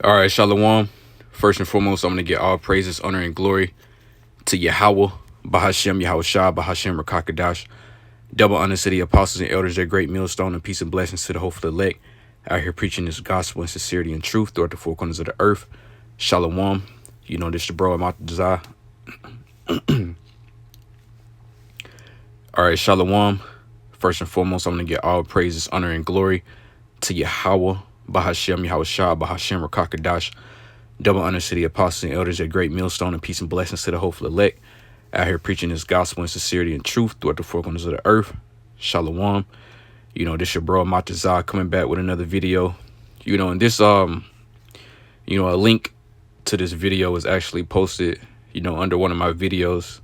All right, Shalom. First and foremost, I'm going to get all praises, honor, and glory to Yahweh, Bahashem, Yahushua, Bahashem, Rakakadash. Double honor to the apostles and elders, their great millstone, and peace and blessings to the hopeful elect out here preaching this gospel in sincerity and truth throughout the four corners of the earth. Shalom. You know, this your bro, I'm out to desire. All right, Shalom. First and foremost, I'm going to get all praises, honor, and glory to Yahweh, Bahashem, Yahushua, Bahashem, Rakakadash. Double honor to the apostles and elders, their great millstone, and peace and blessings to the hopeful elect out here preaching this gospel in sincerity and truth throughout the four corners of the earth. Shalom. You know, this your bro Matazah coming back with another video. You know, and this a link to this video is actually posted, under one of my videos,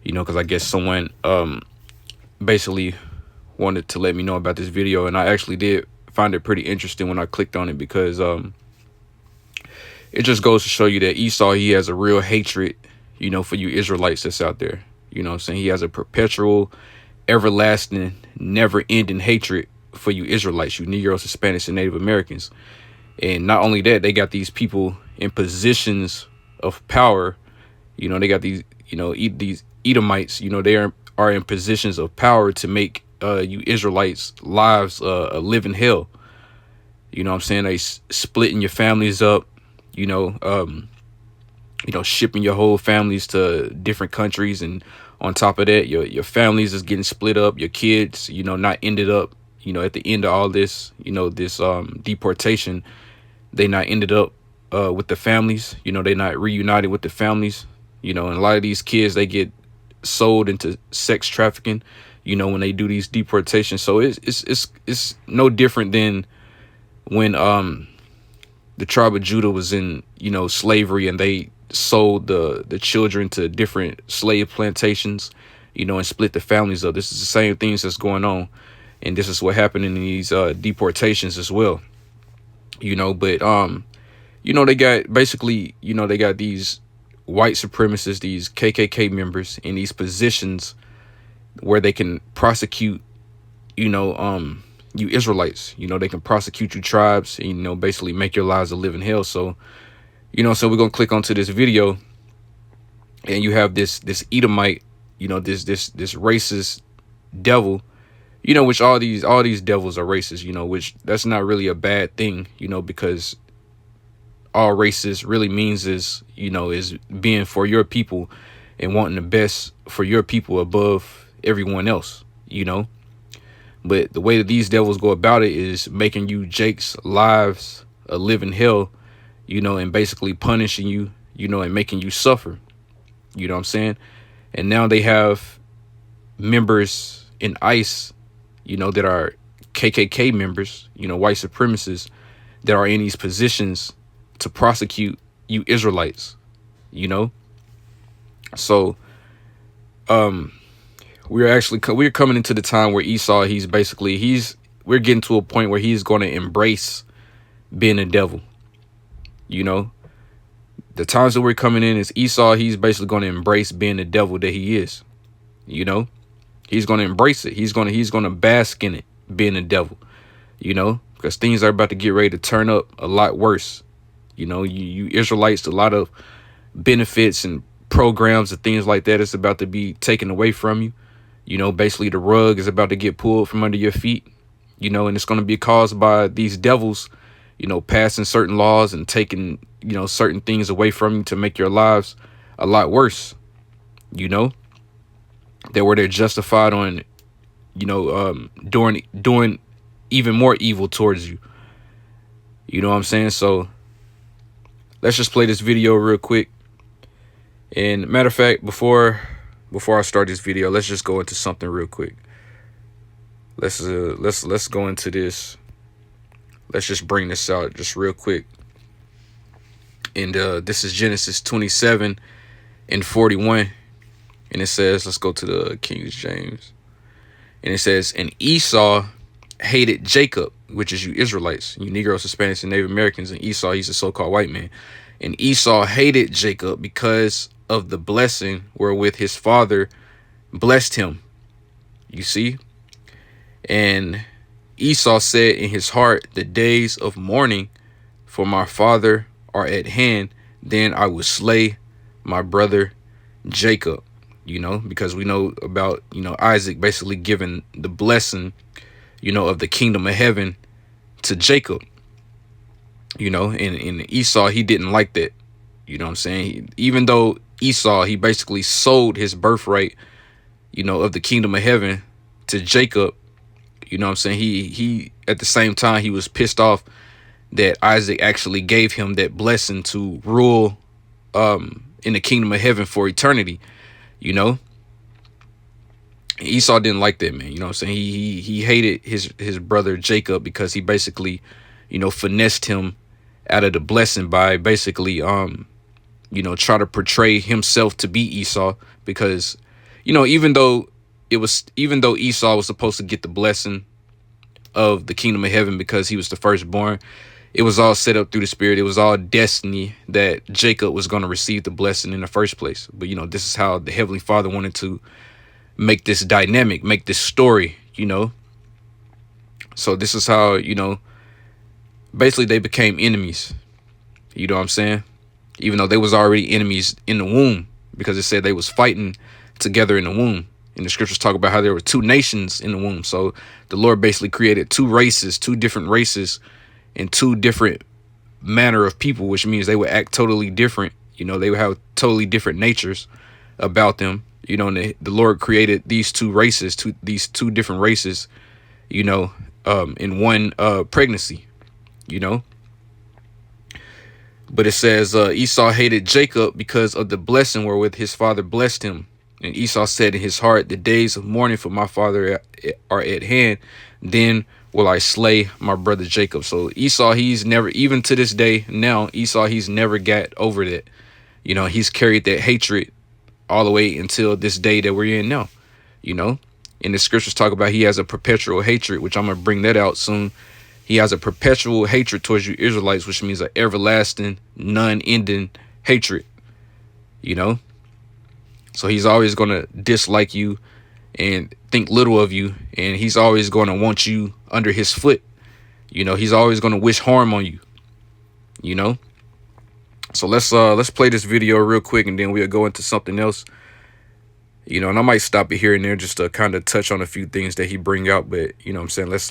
because I guess someone basically wanted to let me know about this video, and I actually did find it pretty interesting when I clicked on it, because it just goes to show you that Esau, he has a real hatred, for you Israelites that's out there. You know what I'm saying? He has a perpetual, everlasting, never-ending hatred for you Israelites, you Negroes, Hispanics, and Native Americans. And not only that, they got these people in positions of power. They got these, these Edomites, they are in positions of power to make you Israelites' lives a living hell. You know what I'm saying? They splitting your families up, shipping your whole families to different countries. And on top of that, your families is getting split up. Your kids, not ended up, at the end of all this, this deportation, they not ended up with the families. They not reunited with the families. And a lot of these kids, they get sold into sex trafficking, when they do these deportations. So it's no different than when the tribe of Judah was in, slavery, and they sold the children to different slave plantations, and split the families up. This is the same things that's going on. And this is what happened in these deportations as well. But they got basically, they got these white supremacists, these KKK members in these positions where they can prosecute, you Israelites. They can prosecute you tribes and, basically make your lives a living hell. So, so we're going to click onto this video, and you have this Edomite, this racist devil, which all these devils are racist, which that's not really a bad thing, because all racist really means is being for your people and wanting the best for your people above everyone else, But the way that these devils go about it is making you Jake's lives a living hell, and basically punishing you, and making you suffer. You know what I'm saying? And now they have members in ICE, that are KKK members, white supremacists that are in these positions to prosecute you Israelites, So, we're coming into the time where Esau, we're getting to a point where he's going to embrace being a devil. The times that we're coming in is Esau, he's basically going to embrace being the devil that he is. He's going to embrace it. He's going to bask in it, being a devil, because things are about to get ready to turn up a lot worse. You Israelites, a lot of benefits and programs and things like that is about to be taken away from you. Basically the rug is about to get pulled from under your feet, and it's going to be caused by these devils, passing certain laws and taking, certain things away from you to make your lives a lot worse. They're justified on, doing even more evil towards you. You know what I'm saying? So let's just play this video real quick. And matter of fact, before I start this video, let's just go into something real quick. Let's go into this. Let's just bring this out just real quick. And this is Genesis 27:41. And it says, let's go to the King James. And it says, and Esau hated Jacob, which is you Israelites, you Negroes, Hispanics, and Native Americans. And Esau, he's a so-called white man. And Esau hated Jacob because of the blessing wherewith his father blessed him. You see? And Esau said in his heart, the days of mourning for my father are at hand, then I will slay my brother Jacob. Because we know about, Isaac basically giving the blessing, of the kingdom of heaven to Jacob. And Esau, he didn't like that. You know what I'm saying? Even though Esau, he basically sold his birthright, of the kingdom of heaven to Jacob. You know what I'm saying? He at the same time, he was pissed off that Isaac actually gave him that blessing to rule in the kingdom of heaven for eternity. Esau didn't like that, man. You know what I'm saying? He hated his brother Jacob because he basically, finessed him out of the blessing by basically try to portray himself to be Esau. Because even though Esau was supposed to get the blessing of the kingdom of heaven because he was the firstborn, it was all set up through the spirit. It was all destiny that Jacob was going to receive the blessing in the first place. But this is how the Heavenly Father wanted to make this dynamic, make this story. So this is how basically they became enemies. You know what I'm saying? Even though they was already enemies in the womb, because it said they was fighting together in the womb. And the scriptures talk about how there were two nations in the womb. So the Lord basically created two different races, and two different manner of people, which means they would act totally different. They would have totally different natures about them. And the Lord created these two different races, in one pregnancy, But it says Esau hated Jacob because of the blessing wherewith his father blessed him. And Esau said in his heart, the days of mourning for my father are at hand. Then will I slay my brother Jacob. So Esau, he's never, even to this day now, Esau, he's never got over that. He's carried that hatred all the way until this day that we're in now. And the scriptures talk about he has a perpetual hatred, which I'm going to bring that out soon. He has a perpetual hatred towards you Israelites, which means an everlasting, non-ending hatred. So he's always going to dislike you and think little of you, and he's always going to want you under his foot. He's always going to wish harm on you. So let's play this video real quick, and then we'll go into something else. And I might stop it here and there just to kind of touch on a few things that he bring out. But what I'm saying, let's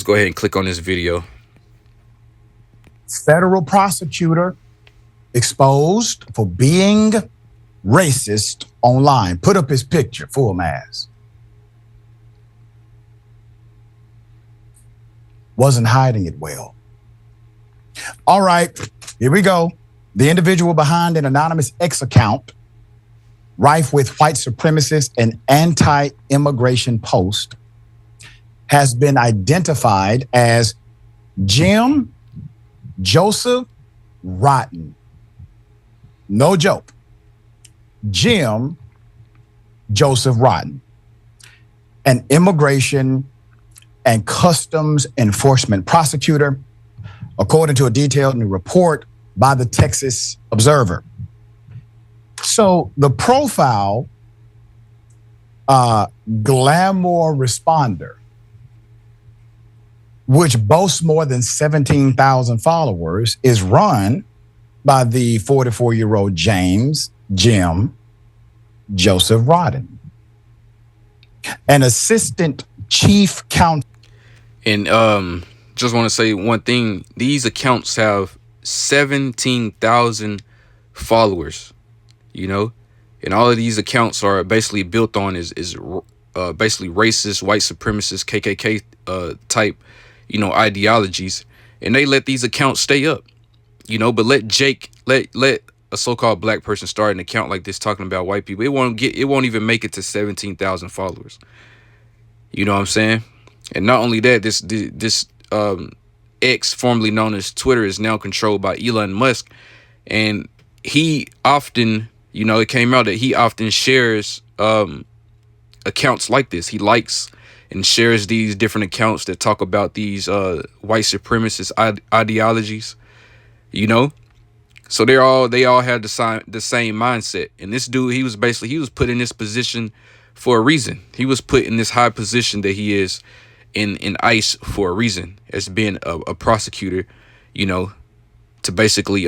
go ahead and click on this video. Federal prosecutor exposed for being racist online. Put up his picture, full mask. Wasn't hiding it well. All right, here we go. The individual behind an anonymous X account, rife with white supremacist and anti-immigration post, has been identified as Jim Joseph Rotten. No joke. Jim Joseph Rotten, an immigration and customs enforcement prosecutor, according to a detailed new report by the Texas Observer. So the profile, Glamour Responder, which boasts more than 17,000 followers, is run by the 44-year-old Jim Joseph Rotten, an assistant chief counsel. And just want to say one thing. These accounts have 17,000 followers, and all of these accounts are basically built on is basically racist, white supremacist, KKK type, ideologies. And they let these accounts stay up, but let a so-called black person start an account like this talking about white people. It won't even make it to 17,000 followers. You know what I'm saying? And not only that, this X, formerly known as Twitter, is now controlled by Elon Musk. And he often, it came out that he often shares accounts like this. He likes and shares these different accounts that talk about these white supremacist ideologies, So they all had the same mindset. And this dude, he was put in this position for a reason. He was put in this high position that he is in ICE for a reason, as being a prosecutor, to basically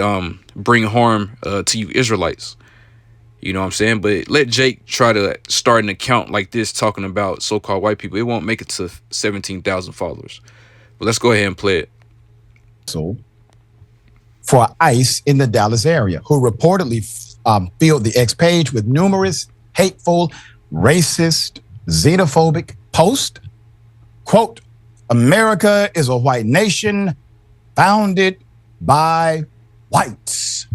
bring harm to you Israelites. You know what I'm saying? But let Jake try to start an account like this talking about so-called white people. It won't make it to 17,000 followers. But let's go ahead and play it. So, for ICE in the Dallas area, who reportedly filled the X page with numerous hateful, racist, xenophobic posts. Quote, America is a white nation founded by whites.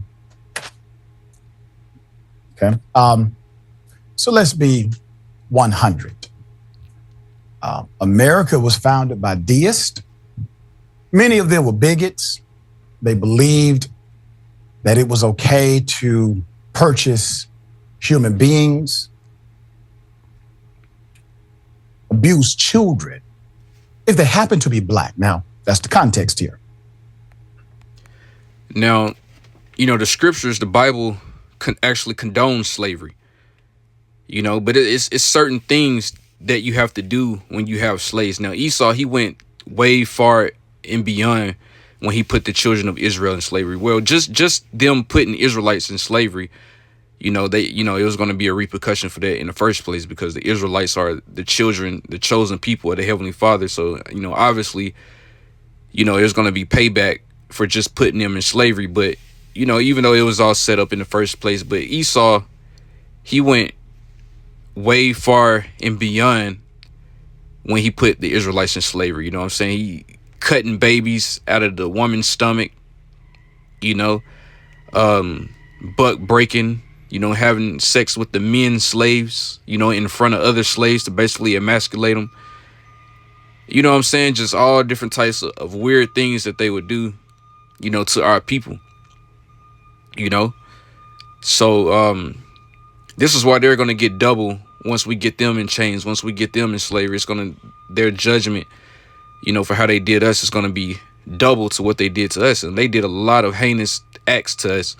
Okay. So let's be 100. America was founded by deists. Many of them were bigots. They believed that it was okay to purchase human beings, abuse children, if they happen to be black. Now, that's the context here. Now, the scriptures, the Bible actually condones slavery, but it's certain things that you have to do when you have slaves. Now, Esau, he went way far and beyond when he put the children of Israel in slavery. Well, just them putting Israelites in slavery, it was going to be a repercussion for that in the first place, because the Israelites are the children, the chosen people of the Heavenly Father. So, obviously, there's going to be payback for just putting them in slavery. But, even though it was all set up in the first place, but Esau, he went way far and beyond when he put the Israelites in slavery. You know what I'm saying? He cutting babies out of the woman's stomach, buck breaking, having sex with the men slaves, in front of other slaves to basically emasculate them. You know what I'm saying? Just all different types of weird things that they would do, to our people, So this is why they're going to get double once we get them in chains, once we get them in slavery. Their judgment, for how they did us is going to be double to what they did to us. And they did a lot of heinous acts to us,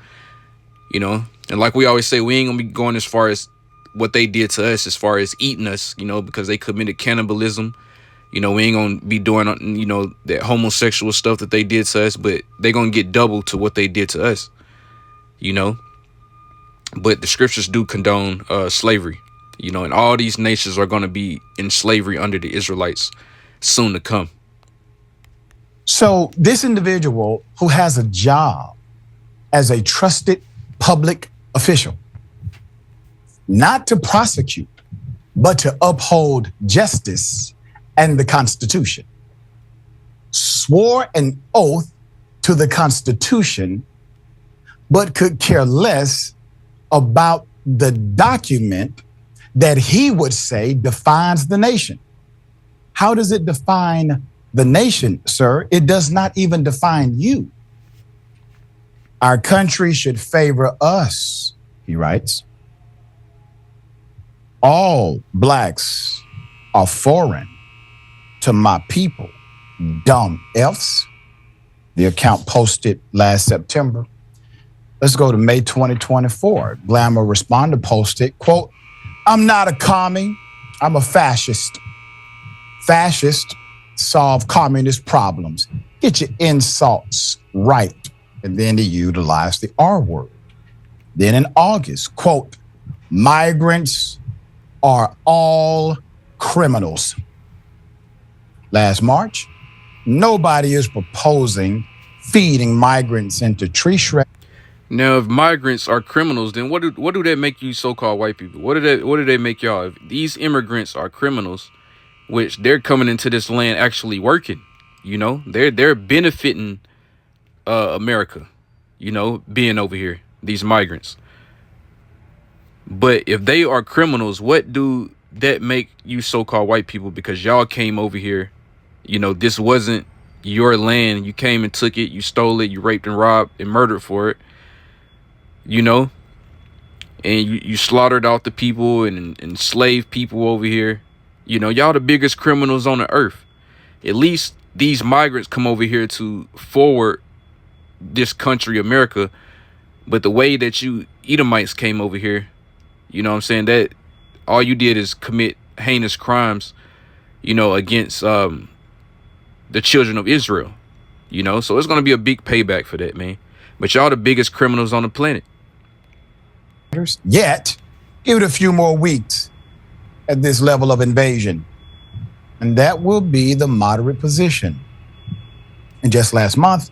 And like we always say, we ain't going to be going as far as what they did to us as far as eating us, because they committed cannibalism. We ain't going to be doing, that homosexual stuff that they did to us, but they're going to get double to what they did to us, But the scriptures do condone slavery, and all these nations are going to be in slavery under the Israelites soon to come. So this individual who has a job as a trusted public official, not to prosecute, but to uphold justice and the Constitution, swore an oath to the Constitution, but could care less about the document that he would say defines the nation. How does it define the nation, sir? It does not even define you. Our country should favor us, he writes. All blacks are foreign to my people, dumb Fs. The account posted last September. Let's go to May 2024. Glamour Responder posted, quote, I'm not a commie, I'm a fascist. Fascists solve communist problems. Get your insults right. And then they utilize the R word. Then in August, quote, migrants are all criminals. Last March, nobody is proposing feeding migrants into tree shred. Now, if migrants are criminals, then what do that make you so-called white people? What do they make y'all? If these immigrants are criminals, which they're coming into this land actually working, they're benefiting America, being over here, these migrants. But if they are criminals, what do that make you so-called white people? Because y'all came over here, this wasn't your land. You came and took it, you stole it, you raped and robbed and murdered for it. And you slaughtered out the people and enslaved people over here. Y'all the biggest criminals on the earth. At least these migrants come over here to forward this country, America. But the way that you Edomites came over here, that all you did is commit heinous crimes, against the children of Israel. So it's going to be a big payback for that, man. But y'all the biggest criminals on the planet. Yet, give it a few more weeks at this level of invasion, and that will be the moderate position. And just last month,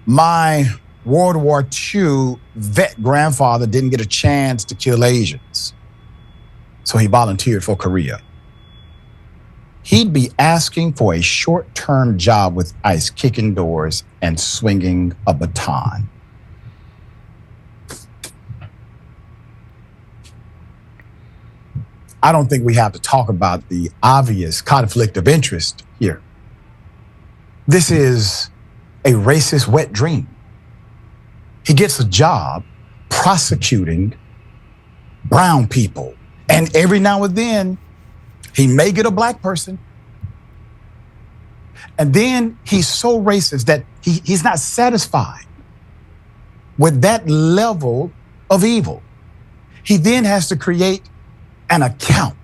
my World War II vet grandfather didn't get a chance to kill Asians, so he volunteered for Korea. He'd be asking for a short-term job with ICE, kicking doors and swinging a baton. I don't think we have to talk about the obvious conflict of interest here. This is a racist wet dream. He gets a job prosecuting brown people, and every now and then he may get a black person. And then he's so racist that he's not satisfied with that level of evil. He then has to create an account,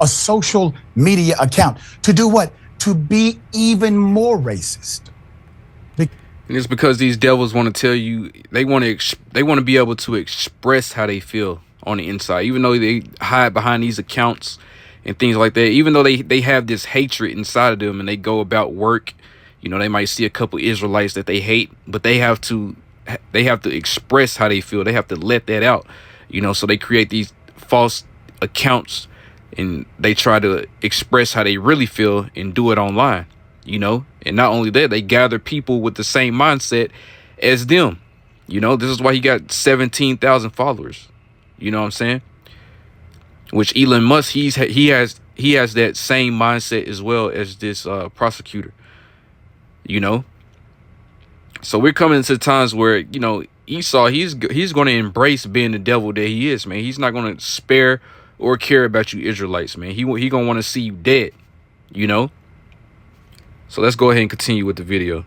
a social media account. To do what? To be even more racist. And it's because these devils want to tell you, they want to be able to express how they feel on the inside, even though they hide behind these accounts and things like that. Even though they have this hatred inside of them, and they go about work, they might see a couple Israelites that they hate, but they have to express how they feel. They have to let that out, so they create these false accounts, and they try to express how they really feel and do it online, and not only that, they gather people with the same mindset as them. This is why he got 17,000 followers. You know what I'm saying? Which Elon Musk, he has that same mindset as well as this prosecutor. So we're coming to times where Esau, he's going to embrace being the devil that he is, man. He's not going to spare or care about you Israelites, man. He going to want to see you dead, So let's go ahead and continue with the video.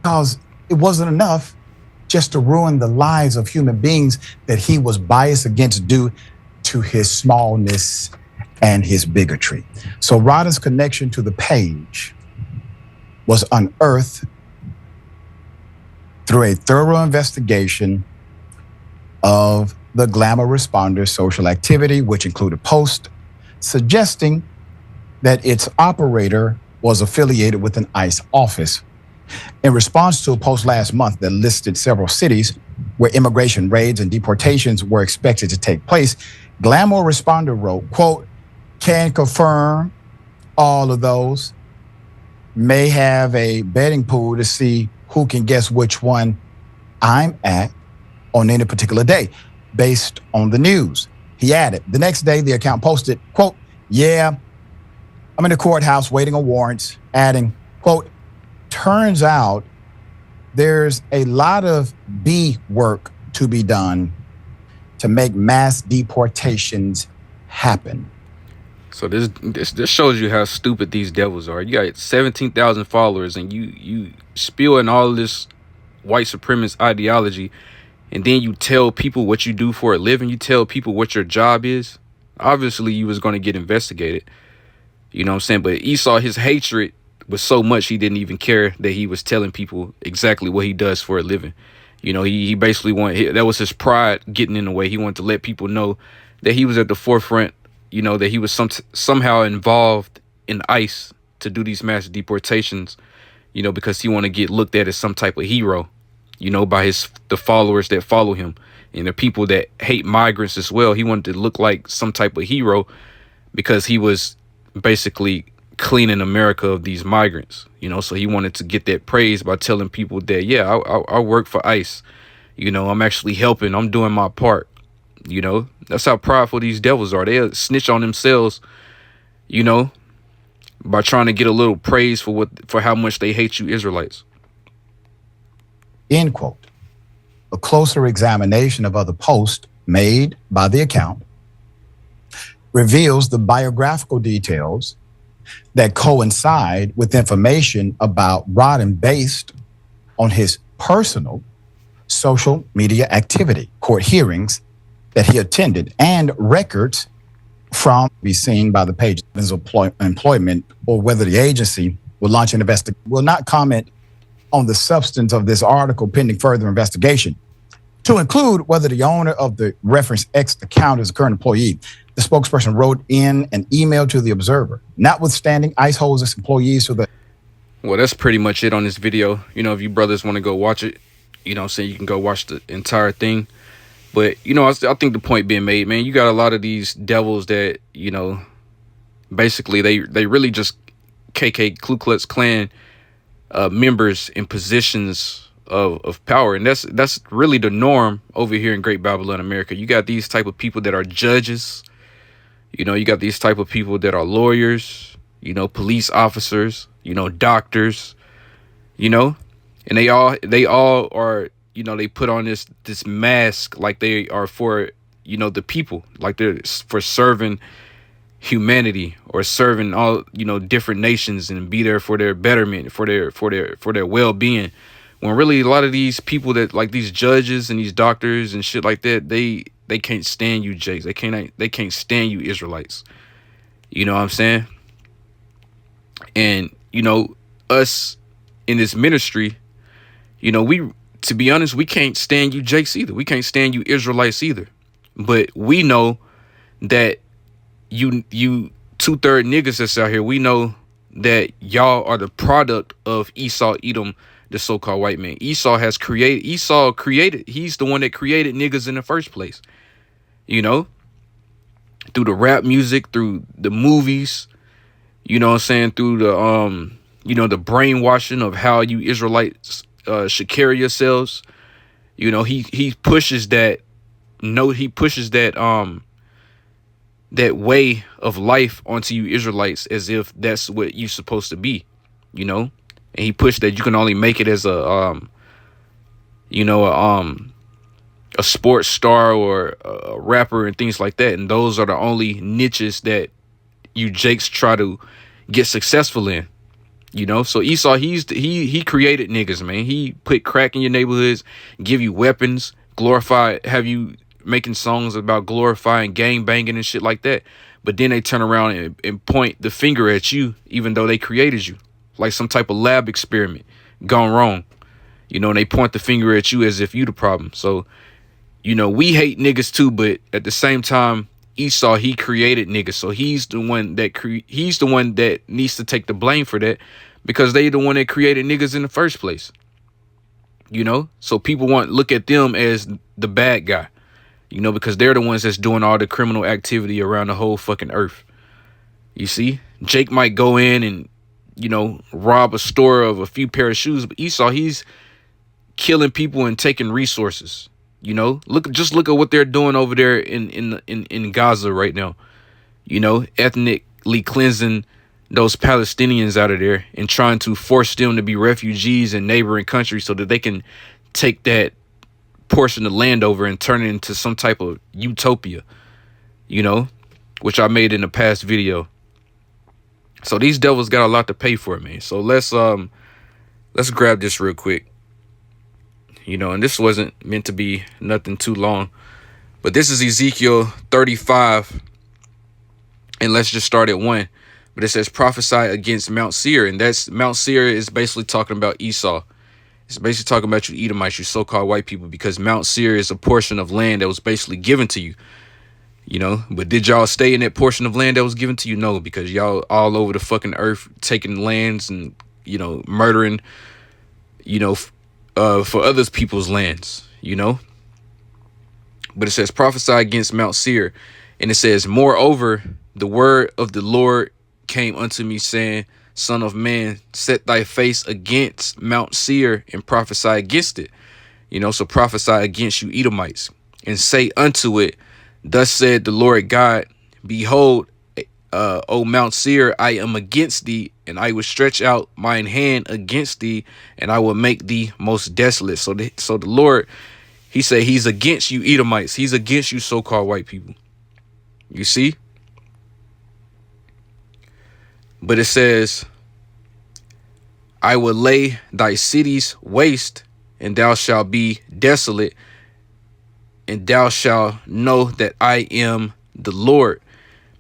Because it wasn't enough just to ruin the lives of human beings that he was biased against due to his smallness and his bigotry. So Rodden's connection to the page was unearthed through a thorough investigation of the Glamour Responder social activity, which included posts suggesting that its operator was affiliated with an ICE office. In response to a post last month that listed several cities where immigration raids and deportations were expected to take place, Glamour Responder wrote, quote, "Can confirm all of those. May have a betting pool to see who can guess which one I'm at on any particular day, based on the news." He added, the next day the account posted, quote, "Yeah, I'm in the courthouse waiting on warrants," adding, quote, "Turns out there's a lot of B work to be done to make mass deportations happen." So this shows you how stupid these devils are. You got 17,000 followers, and you spewing all this white supremacist ideology, and then you tell people what you do for a living. You tell people what your job is. Obviously, you was going to get investigated. You know what I'm saying? But Esau, his hatred was so much, he didn't even care that he was telling people exactly what he does for a living. He basically that was his pride getting in the way. He wanted to let people know that he was at the forefront, that he was somehow involved in ICE to do these mass deportations, because he wanted to get looked at as some type of hero, by the followers that follow him and the people that hate migrants as well. He wanted to look like some type of hero because he was basically cleaning America of these migrants, so he wanted to get that praise by telling people that, yeah, I work for ICE, I'm actually helping, I'm doing my part. That's how prideful these devils are. They'll snitch on themselves, by trying to get a little praise for how much they hate you Israelites. End quote. A closer examination of other posts made by the account reveals the biographical details that coincide with information about Rodden based on his personal social media activity, court hearings that he attended, and records from be seen by the page of employment, or whether the agency will launch an investigation. Will not comment on the substance of this article pending further investigation, to include whether the owner of the reference X account is a current employee. The spokesperson wrote in an email to the Observer. Notwithstanding, ICE holds its employees to the. Well, that's pretty much it on this video. If you brothers want to go watch it, you can go watch the entire thing. But, I think the point being made, man, you got a lot of these devils that, basically they really just KK, Ku Klux Klan members in positions of power. And that's really the norm over here in Great Babylon, America. You got these type of people that are judges. You got these type of people that are lawyers, police officers, doctors, and they all are, they put on this mask like they are for, the people, like they're for serving humanity or serving all, different nations, and be there for their betterment, for their well-being. When really a lot of these people that like these judges and these doctors and shit like that, they can't stand you Jakes. They can't stand you Israelites. You know what I'm saying? And us in this ministry, we, to be honest, we can't stand you Jakes either. We can't stand you Israelites either. But we know that you 2/3 niggas that's out here, we know that y'all are the product of Esau, Edom, the so-called white man. Esau created, he's the one that created niggas in the first place. Through the rap music, through the movies, through the the brainwashing of how you Israelites should carry yourselves. He pushes that that way of life onto you Israelites as if that's what you're supposed to be, and he pushed that you can only make it as a sports star or a rapper and things like that, and those are the only niches that you Jakes try to get successful in. So Esau, he created niggas, man. He put crack in your neighborhoods, give you weapons, have you making songs about glorifying gang banging and shit like that. But then they turn around and point the finger at you, even though they created you, like some type of lab experiment gone wrong. And they point the finger at you as if you the problem. So, we hate niggas too, but at the same time, Esau, he created niggas, so he's the one that needs to take the blame for that, because they the one that created niggas in the first place. So people look at them as the bad guy, because they're the ones that's doing all the criminal activity around the whole fucking earth. You see, Jake might go in and rob a store of a few pair of shoes, but Esau, he's killing people and taking resources. Look at what they're doing over there in Gaza right now. Ethnically cleansing those Palestinians out of there and trying to force them to be refugees in neighboring countries so that they can take that portion of land over and turn it into some type of utopia, which I made in a past video. So these devils got a lot to pay for, man. So let's grab this real quick. And this wasn't meant to be nothing too long, but this is Ezekiel 35, and let's just start at 1. But it says, prophesy against Mount Seir, and that's Mount Seir is basically talking about Esau. It's basically talking about you Edomites, you so-called white people, because Mount Seir is a portion of land that was basically given to you. But did y'all stay in that portion of land that was given to you? No, because y'all all over the fucking earth taking lands and murdering, for others people's lands, But it says, prophesy against Mount Seir. And it says, moreover, the word of the Lord came unto me, saying, Son of man, set thy face against Mount Seir and prophesy against it. So prophesy against you Edomites, and say unto it, thus said the Lord God, behold, O Mount Seir, I am against thee, and I will stretch out mine hand against thee, and I will make thee most desolate. So the Lord, he said he's against you Edomites. He's against you so-called white people. You see? But it says, I will lay thy cities waste, and thou shalt be desolate, and thou shalt know that I am the Lord.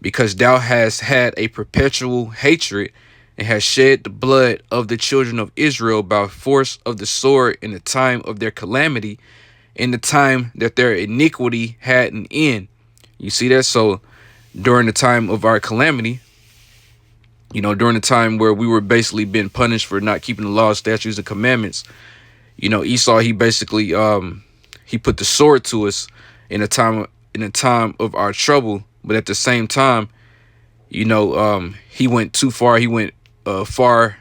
because thou hast had a perpetual hatred, and hast shed the blood of the children of Israel by force of the sword in the time of their calamity, in the time that their iniquity had an end. You see that? So during the time of our calamity, during the time where we were basically being punished for not keeping the laws, statutes, and commandments, Esau, he basically he put the sword to us in a time of our trouble. But at the same time, he went too far. He went far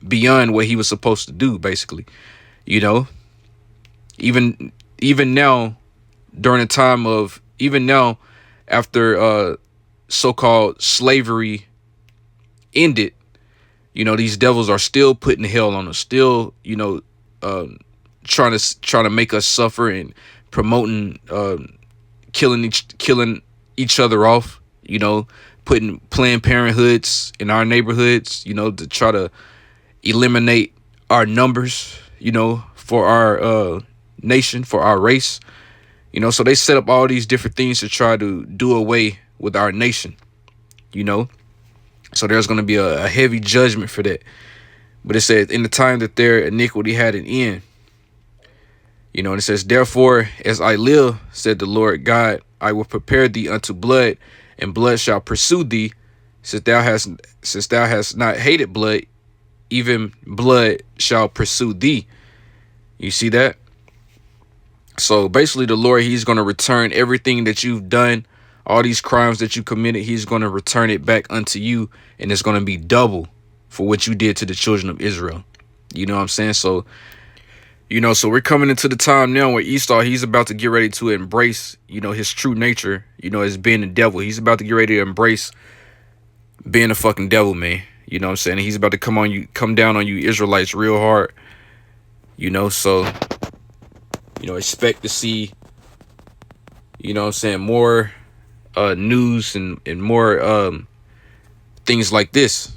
beyond what he was supposed to do, basically. Even now, during the time of, even now, after so-called slavery ended, these devils are still putting hell on us, still, trying to make us suffer, and promoting killing each other off, putting Planned Parenthoods in our neighborhoods, to try to eliminate our numbers, for our nation, for our race. So they set up all these different things to try to do away with our nation, so there's going to be a heavy judgment for that. But it says, in the time that their iniquity had an end, and it says, therefore, as I live, said the Lord God, I will prepare thee unto blood, and blood shall pursue thee, since thou hast not hated blood, even blood shall pursue thee. You see that? So basically, the Lord, he's going to return everything that you've done, all these crimes that you committed. He's going to return it back unto you, and it's going to be double for what you did to the children of Israel. You know what I'm saying? So, so we're coming into the time now where Esau, he's about to get ready to embrace, his true nature, as being the devil. He's about to get ready to embrace being a fucking devil, man. You know what I'm saying? He's about to come down on you Israelites real hard. So, expect to see, more news and more things like this,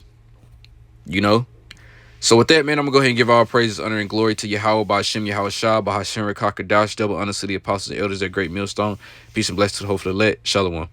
So with that, man, I'm going to go ahead and give all praises, honor, and glory to Yahweh, Ba'ashem, Yahweh Shah, Ba'ashem, Rakakadash, double honor to the apostles and elders at Great Millstone. Peace and blessings to the hopeful elect. Shalom.